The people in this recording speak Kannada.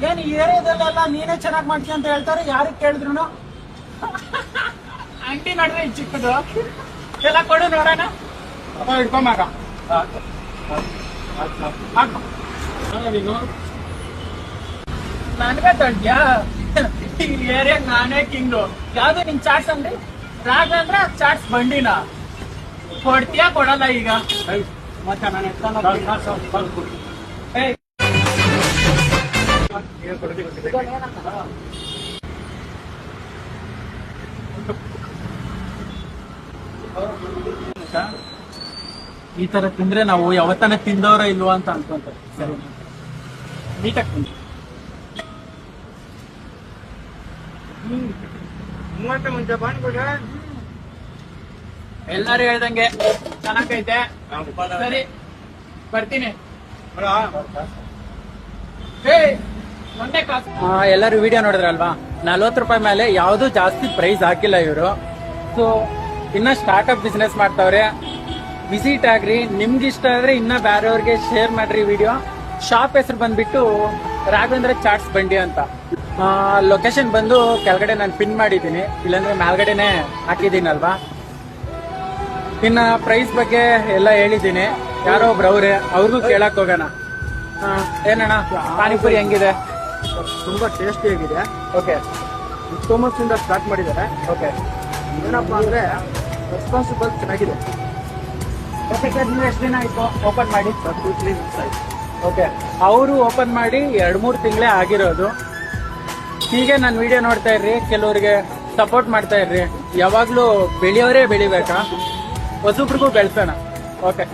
ಏನ್ ಈ ಏರಿಯಾದಲ್ಲೆಲ್ಲ ನೀನೇ ಚೆನ್ನಾಗಿ ಮಾಡ್ತೀಯ ಅಂತ ಹೇಳ್ತಾರೆ, ಯಾರು ಕೇಳಿದ್ರು ಅಂಗಡಿ ನೋಡ್ರೆ ಈ ಚಿಕ್ಕದು ಎಲ್ಲ ಕೊಡು ನೋಡೋಣ. ಇಟ್ಕೊಂಬಾಗ ನನ್ಗೆ ತೊಳ್ದ್ಯಾ ಈ ಏರಿಯಾಗ ನಾನೇ ಕಿಂಗು. ಯಾವ್ದು ನಿನ್ ಚಾಟ್ಸ್ ಅಂದ್ರಿ? ರಾಗ ಅಂದ್ರೆ ಚಾಟ್ಸ್ ಬಂಡಿನ ಕೊಡ್ತೀಯಾ ಕೊಡಲ್ಲ ಈಗ? ಮತ್ತೆ ನಾನು ಈ ತರ ತಿಂದ್ರೆ ನಾವು ಯಾವತ್ತನ ತಿಂದವ್ರ ಇಲ್ವಾ ಅಂತ ಅನ್ಕೊಂತಾರೆ. ಸರಿ, ನೀಟಾಗಿ ತಿಂದ್ರಿ. ಮುಂಚೆ ಬಂದ್ಬಿಡ. ಎಲ್ಲಾರು ಹೇಳ್ದಂಗೆ ಚೆನ್ನಾಗೈತೆ. ಸರಿ, ಬರ್ತೀನಿ. ಎಲ್ಲರೂ ವಿಡಿಯೋ ನೋಡಿದ್ರಲ್ವಾ? 40 ರೂಪಾಯಿ ಮೇಲೆ ಯಾವ್ದು ಜಾಸ್ತಿ ಪ್ರೈಸ್ ಹಾಕಿಲ್ಲ ಇವರು. ಸೊ ಇನ್ನ ಸ್ಟಾರ್ಟ್ಅಪ್ ಬಿಸ್ನೆಸ್ ಮಾಡ್ತಾವ್ರೆ. ವಿಸಿಟ್ ಆಗ್ರಿ. ನಿಮ್ಗೆ ಇಷ್ಟ ಆದ್ರೆ ಇನ್ನ ಬೇರೆಯವ್ರಿಗೆ ಶೇರ್ ಮಾಡ್ರಿ ವಿಡಿಯೋ. ಶಾಪ್ ಹೆಸರು ಬಂದ್ಬಿಟ್ಟು ರಾಘವೇಂದ್ರ ಚಾಟ್ಸ್ ಬಂಡಿ ಅಂತ. ಲೊಕೇಶನ್ ಬಂದು ಕೆಳಗಡೆ ನಾನು ಪಿನ್ ಮಾಡಿದ್ದೀನಿ, ಇಲ್ಲಾಂದ್ರೆ ಮೇಲ್ಗಡೆನೆ ಹಾಕಿದ್ದೀನಲ್ವಾ. ಇನ್ನ ಪ್ರೈಸ್ ಬಗ್ಗೆ ಎಲ್ಲ ಹೇಳಿದ್ದೀನಿ. ಯಾರೋ ಒಬ್ರು ಅವ್ರಿಗೂ ಕೇಳಕ್ ಹೋಗೋಣ. ಏನಣ್ಣ ಪಾನಿಪುರಿ ಹೆಂಗಿದೆ? ತುಂಬಾ ಟೇಸ್ಟಿ ಆಗಿದೆ. ಓಕೆ, ಥೋಮಸ್ ಇಂದ ಸ್ಟಾರ್ಟ್ ಮಾಡಿದ್ದಾರೆ. ಓಕೆ, ಏನಪ್ಪಾ ಅಂದ್ರೆ ರೆಸ್ಪಾನ್ಸಿಬಲ್ ಚೆನ್ನಾಗಿದೆ. ನೀವು ಎಷ್ಟು ದಿನ ಆಯ್ತು ಓಪನ್ ಮಾಡಿ? 2-3 weeks ಆಯ್ತು. ಓಕೆ, ಅವರು ಓಪನ್ ಮಾಡಿ 2-3 ತಿಂಗಳೇ ಆಗಿರೋದು. ಹೀಗೆ ನಾನು ವಿಡಿಯೋ ನೋಡ್ತಾ ಇರ್ರಿ, ಕೆಲವರಿಗೆ ಸಪೋರ್ಟ್ ಮಾಡ್ತಾ ಇರ್ರಿ. ಯಾವಾಗ್ಲೂ ಬೆಳೆಯೋರೇ ಬೆಳಿಬೇಕಾ, ಹೊಸಬ್ರಿಗೂ ಬೆಳೆಸೋಣ. ಓಕೆ.